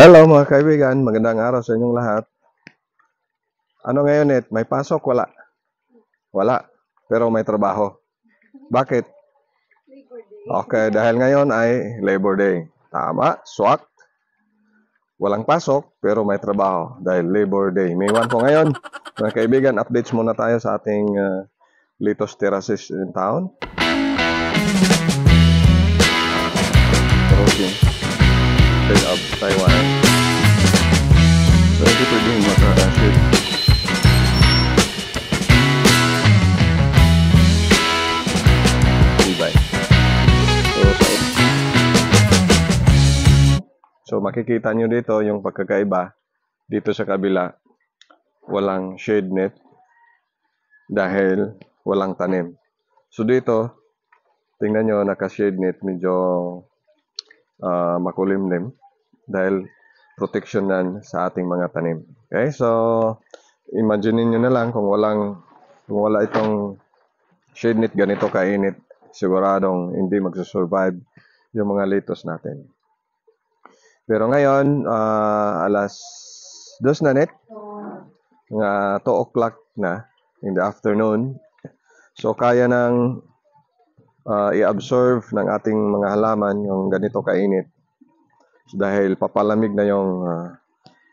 Hello mga kaibigan, magandang araw sa inyong lahat. Ano ngayon, Net? May pasok? Wala? Wala, pero may trabaho. Bakit? Okay, dahil ngayon ay Labor Day. Tama, swak. Walang pasok, pero may trabaho dahil Labor Day. May 1 po ngayon. Mga kaibigan, updates muna tayo sa ating Litos Terraces in town. Crossing State of Taiwan. So, hindi pwedeng maka-shoot. So makikita nyo dito yung pagkakaiba. Dito sa kabila, walang shade net dahil walang tanim. So dito, tingnan nyo, naka-shade net, medyo makulimlim dahil protection nan sa ating mga tanim. Okay, so imagine nyo na lang kung wala itong shade net ganito kainit, siguradong hindi magsusurvive yung mga lettuce natin. Pero ngayon, alas 2 na net, nga 2 o'clock na in the afternoon. So kaya nang i-absorb ng ating mga halaman yung ganito kainit. So, dahil papalamig na yung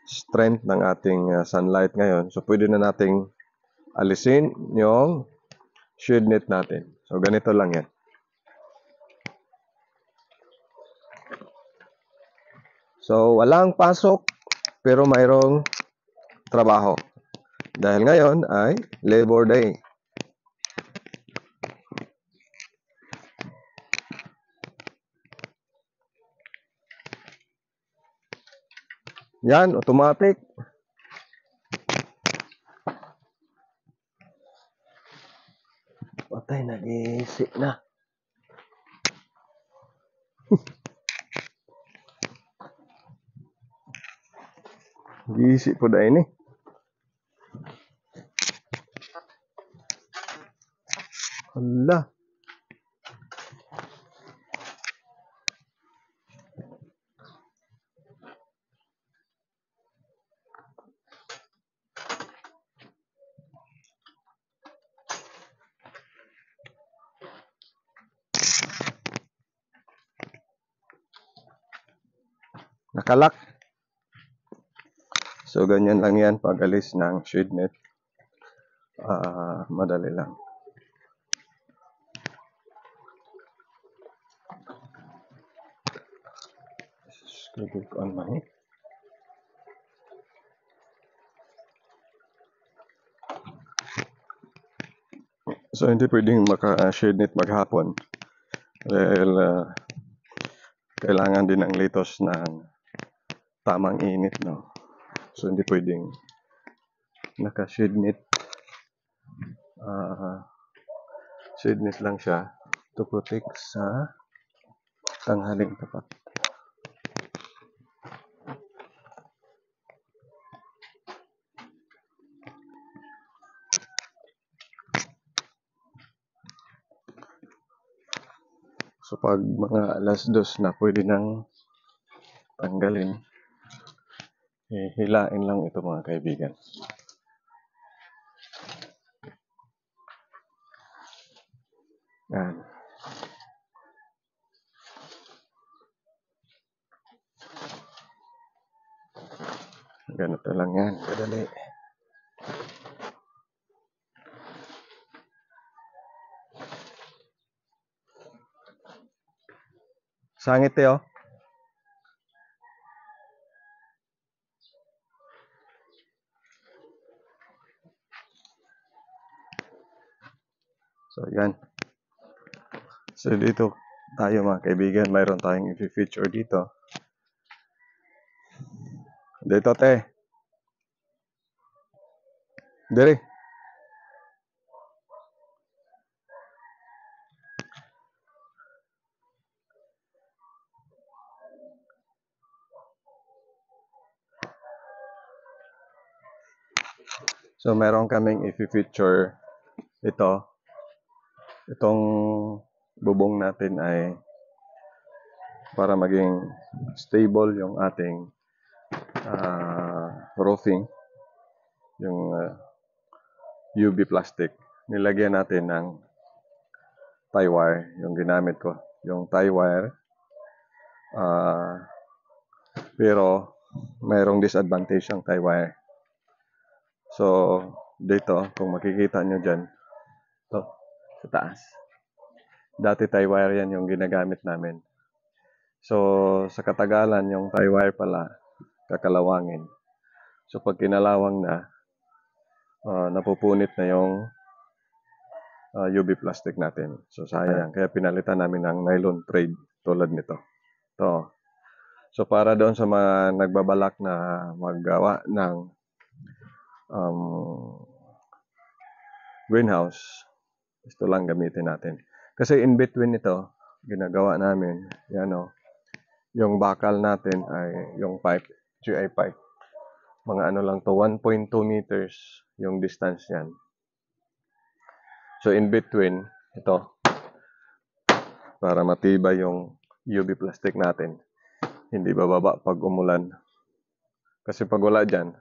strength ng ating sunlight ngayon. So pwede na nating alisin yung shade net natin. So ganito lang yan. So, walang pasok, pero mayroong trabaho. Dahil ngayon ay Labor Day. Yan, automatic. Patay, nag-iisip na. Giisi po dahil ini. Hala. Nakalak. So, ganyan lang yan pag alis ng shade net. Madali lang. Click on my. So, hindi pwedeng maka-shade net maghapon. Dahil kailangan din ng lettuce ng tamang init, no? So, hindi pwedeng naka-shade net. Shade net lang siya to protect sa tanghaling tapat. So, pag mga alas 2 na, pwede nang tanggalin. Hilain lang ito mga kaibigan. Yan. Ganito lang yan. Kadali. Sangit eh, oh. So, yan. So, dito tayo mga kaibigan. Mayroon tayong i-feature dito. Dito, te. Dere. So, meron kaming i-feature ito. Itong bubong natin ay para maging stable yung ating roofing, yung UV plastic, nilagyan natin ng tie wire, yung ginamit ko. Yung tie wire, pero mayroong disadvantage ang tie wire. So, dito, kung makikita nyo dyan, to, sa taas. Dati tie wire yan yung ginagamit namin. So, sa katagalan, yung tie wire pala, kakalawangin. So, pag kinalawang na, napupunit na yung UV plastic natin. So, sayang. Kaya pinalitan namin ng nylon thread tulad nito. To. So, para doon sa mga nagbabalak na maggawa ng greenhouse, ito lang gamitin natin. Kasi in between ito, ginagawa namin, yan o, yung bakal natin ay yung pipe, GI pipe. Mga ano lang to, 1.2 meters yung distance yan. So in between, ito, para matibay yung UV plastic natin, hindi bababa pag umulan. Kasi pag wala dyan,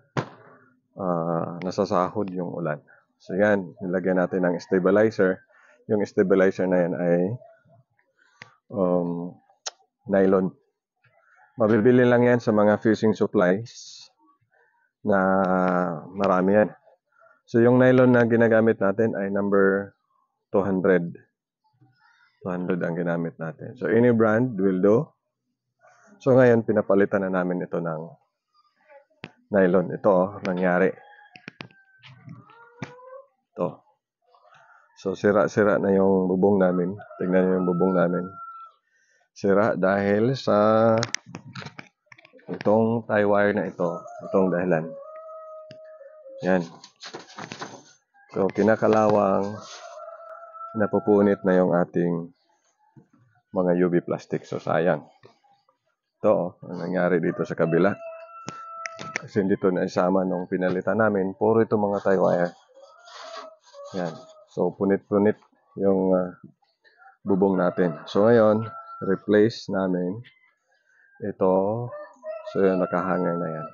nasasahod yung ulan. So yan, nilagyan natin ng stabilizer. Yung stabilizer na yan ay nylon. Mabibili lang yan sa mga fishing supplies na marami yan. So yung nylon na ginagamit natin ay number 200. 200 ang ginamit natin. So any brand will do. So ngayon pinapalitan na namin ito ng nylon. Ito nangyari. Ito. So sira-sira na yung bubong namin. Tingnan niyo yung bubong namin. Sira dahil sa itong tie wire na ito. Itong dahilan. Yan. So kinakalawang napupunit na yung ating mga UV plastic. So sayang. Ito, ang nangyari dito sa kabila. Kasi dito na isama nung pinalitan namin. Puro ito mga tie wire. Yan. So punit-punit yung bubong natin. So ngayon, replace namin ito. So yun, nakahanger na yan.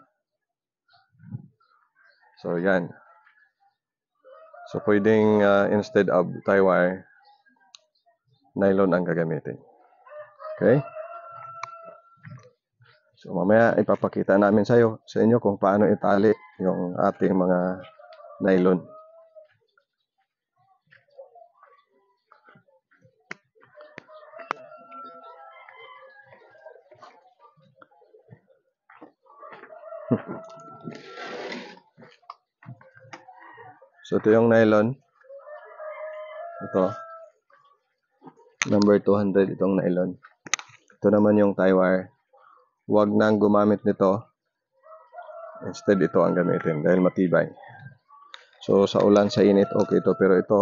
So yan. So pwedeng instead of tie wire, nylon ang gagamitin. Okay? So mamaya ipapakita namin sa inyo kung paano itali yung ating mga nylon. So ito yung nylon. Ito. Number 200 itong nylon. Ito naman yung tie wire. Huwag nang gumamit nito. Instead ito ang gamitin dahil matibay. So sa ulan, sa init, okay ito. Pero ito,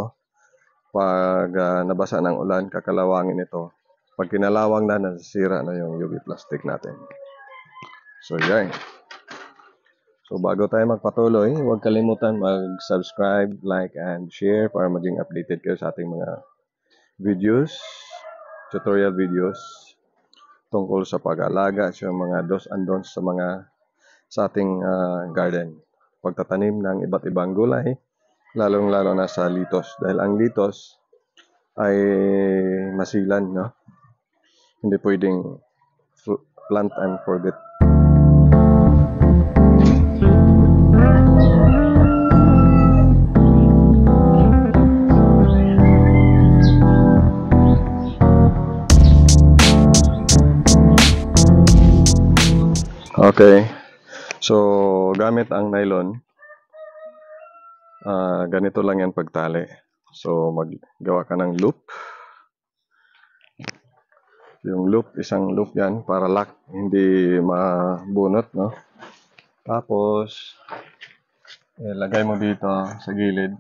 pag nabasa ng ulan, kakalawangin ito. Pag kinalawang na, nasisira na yung UV plastic natin. So yan. So bago tayo magpatuloy, huwag kalimutan mag-subscribe, like, and share para maging updated kayo sa ating mga videos, tutorial videos tungkol sa pag-aalaga sa mga dos and don'ts sa ating garden. Pagtatanim ng iba't ibang gulay, lalong-lalo na sa litos. Dahil ang litos ay masilan, no? Hindi pwedeng plant and forget. Okay. So, gamit ang nylon, ganito lang yan pagtali. So, maggawa ka ng loop. Yung loop, isang loop yan para lock, hindi mabunot, no? Tapos, lagay mo dito sa gilid.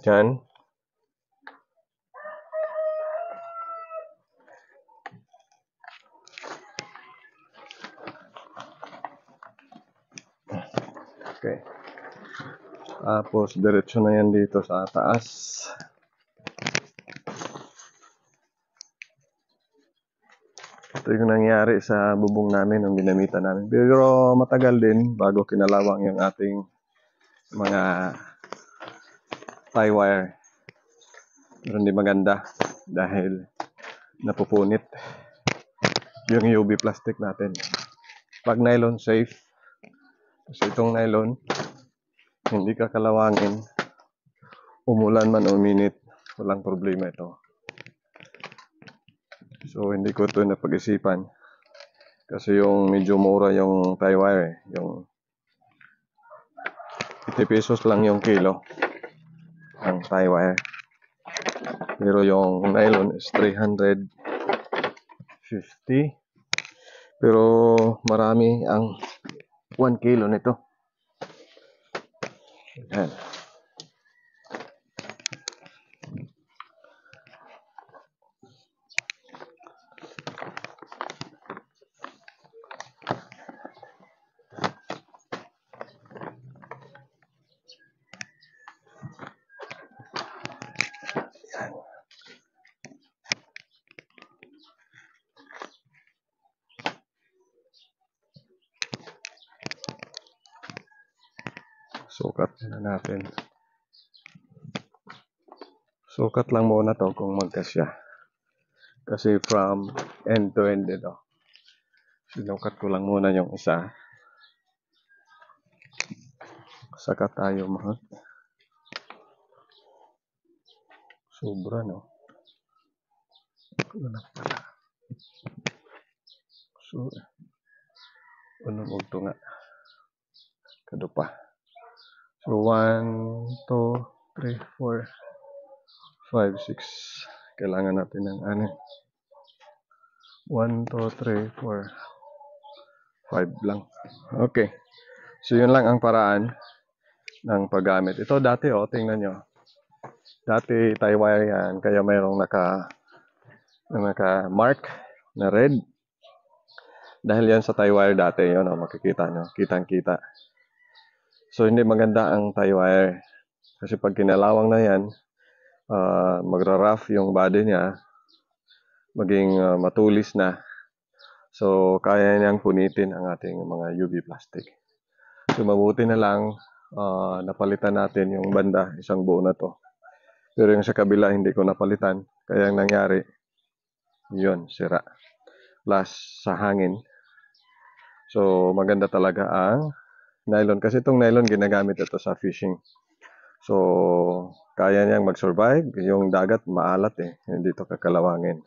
Diyan. Okay. Tapos, diretso na yan dito sa taas. Ito yung nangyari sa bubong namin nung ginamitan namin. Pero matagal din bago kinalawang yung ating mga tie wire. Pero hindi maganda dahil napupunit yung UV plastic natin. Pag nylon, safe. Kasi itong nylon, hindi kakalawangin. Umulan man o uminit, walang problema ito. So, hindi ko ito napag-isipan. Kasi yung medyo mura yung tie wire. Yung 50 pesos lang yung kilo ang tie wire. Pero yung nylon is 350. Pero marami ang 1 kilo nito. Ayan. Sukat na natin. Sukat lang muna to kung magkasya. Kasi from end to end ito. Sinukat ko lang muna yung isa. Saka tayo mahal. Sobra, no? Ano pala? So, unong ugto nga. Kado pa. So, 1, 2, 3, 4, 5, 6. Kailangan natin ng 1, 2, 3, 4, 5 lang. Okay. So, yun lang ang paraan ng paggamit. Ito dati, tingnan nyo. Dati, tie wire yan. Kaya mayroong naka-mark na red. Dahil yan sa tie wire dati, yun, makikita nyo. Kitang-kita. So, hindi maganda ang tie wire. Kasi pag kinalawang na yan, magra-rough yung body niya. Maging matulis na. So, kaya niyang punitin ang ating mga UV plastic. So, mabuti na lang napalitan natin yung banda, isang buo na to. Pero yung sa kabila, hindi ko napalitan. Kaya ang nangyari, yun, sira. Plus, sa hangin. So, maganda talaga ang nylon. Kasi itong nylon, ginagamit ito sa fishing. So, kaya niyang mag-survive. Yung dagat, maalat hindi ito kakalawangin.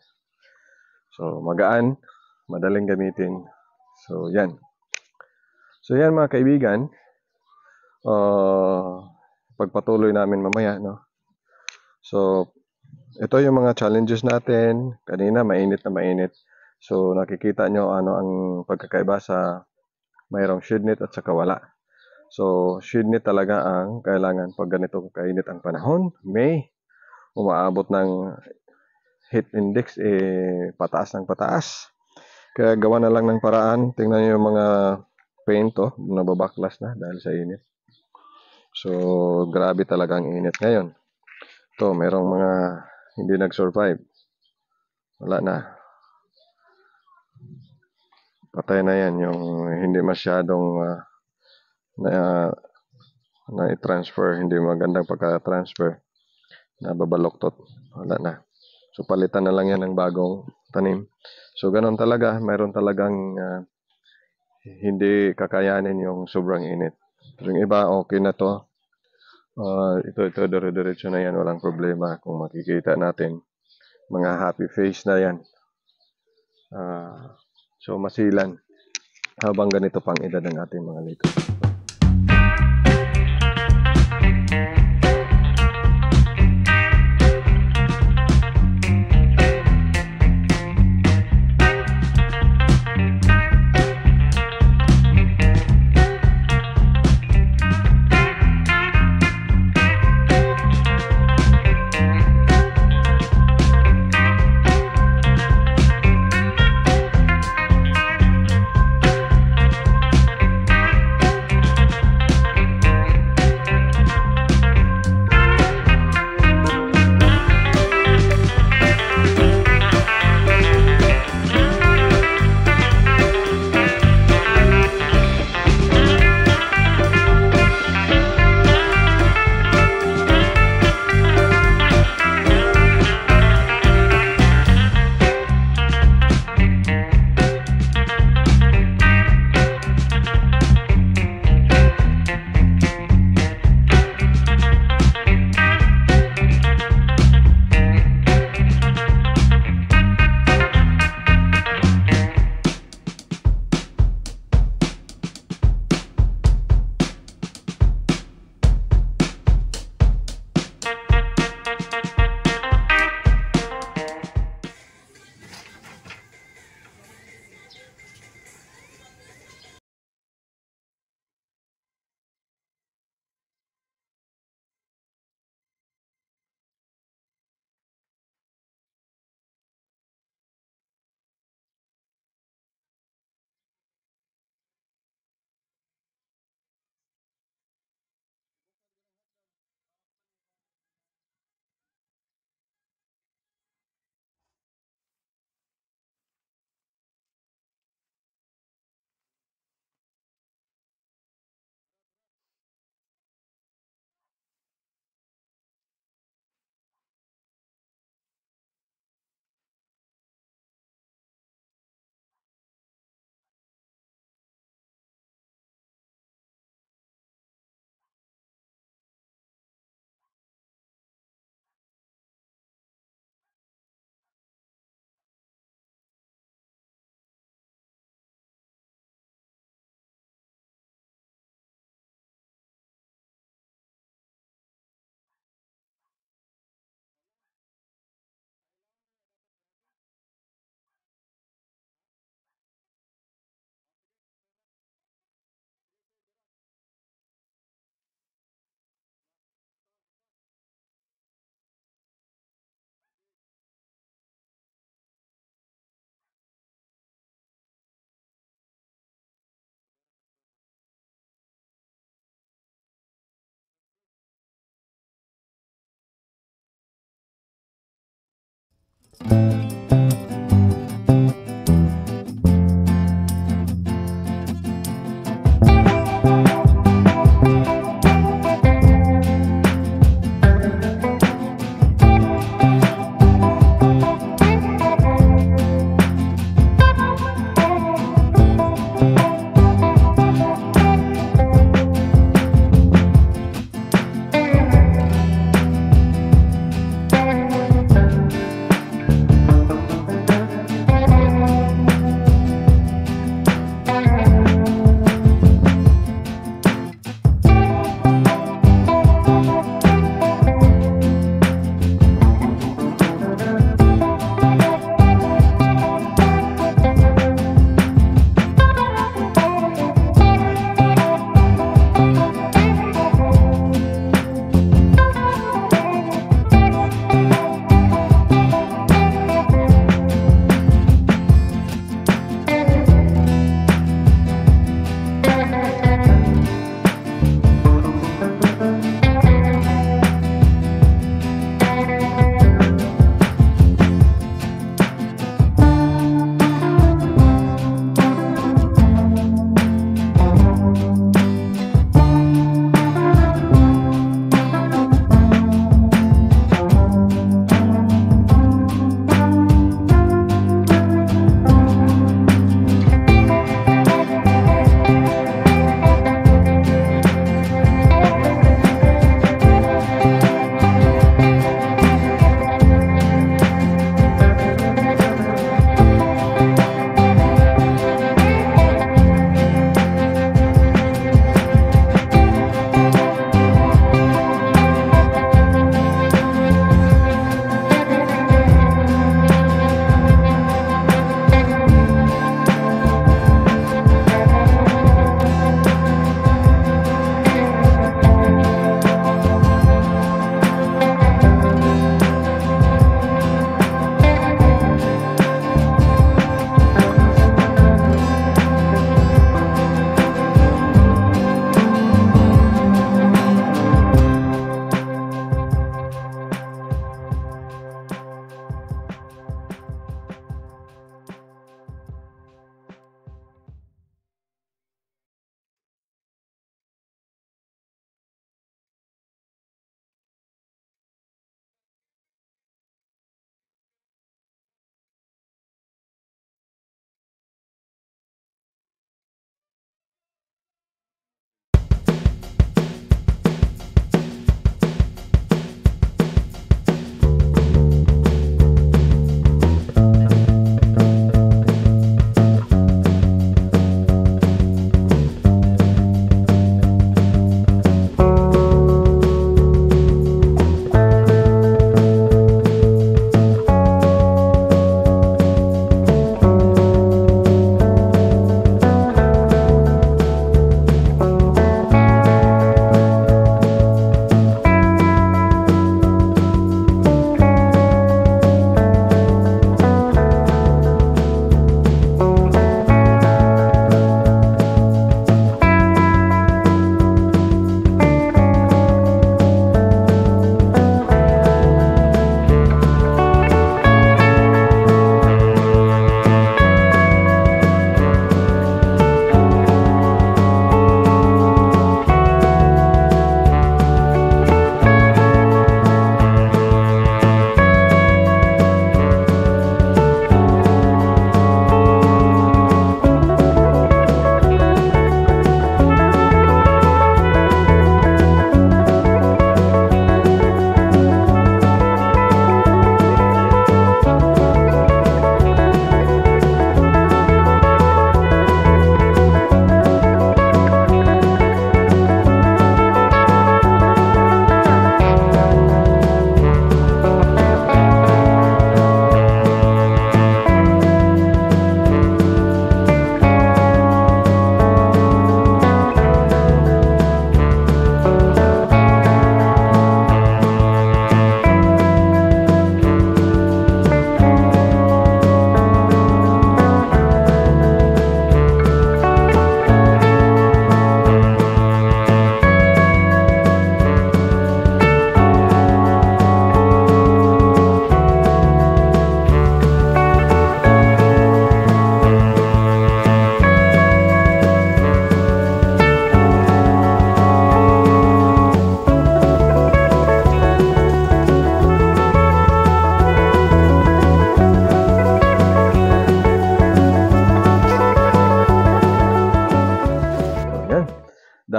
So, magaan. Madaling gamitin. So, yan. So, yan mga kaibigan. Pagpatuloy namin mamaya, no? So, ito yung mga challenges natin. Kanina, mainit na mainit. So, nakikita nyo ano ang pagkakaiba sa mayroong shade net at saka wala. So, shade net talaga ang kailangan pag ganito kainit ang panahon. May umaabot ng heat index, pataas ng pataas. Kaya gawa na lang ng paraan. Tingnan nyo yung mga paint, nababaklas na dahil sa init. So, grabe talaga ang init ngayon. Ito, merong mga hindi nag-survive. Wala na. Patay na yan. Yung hindi masyadong na-transfer. Hindi magandang pagka-transfer. Nababaloktot. Wala na. So, palitan na lang yan ng bagong tanim. So, ganun talaga. Mayroon talagang hindi kakayanin yung sobrang init. Yung iba, okay na to. Ito, dire-diretso na yan. Walang problema. Kung makikita natin, mga happy face na yan. So, masilan habang ganito pang edad ng ating mga lito.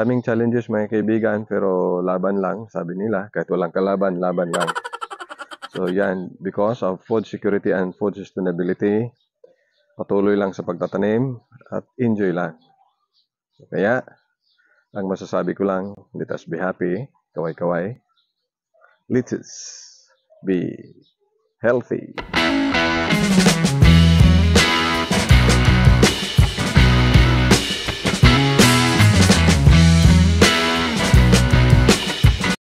Daming challenges mga kaibigan, pero laban lang, sabi nila. Kahit walang kalaban, laban lang. So yan, because of food security and food sustainability, patuloy lang sa pagtatanim at enjoy lang. Kaya, ang masasabi ko lang, let us be happy, kaway-kaway. Let us be healthy.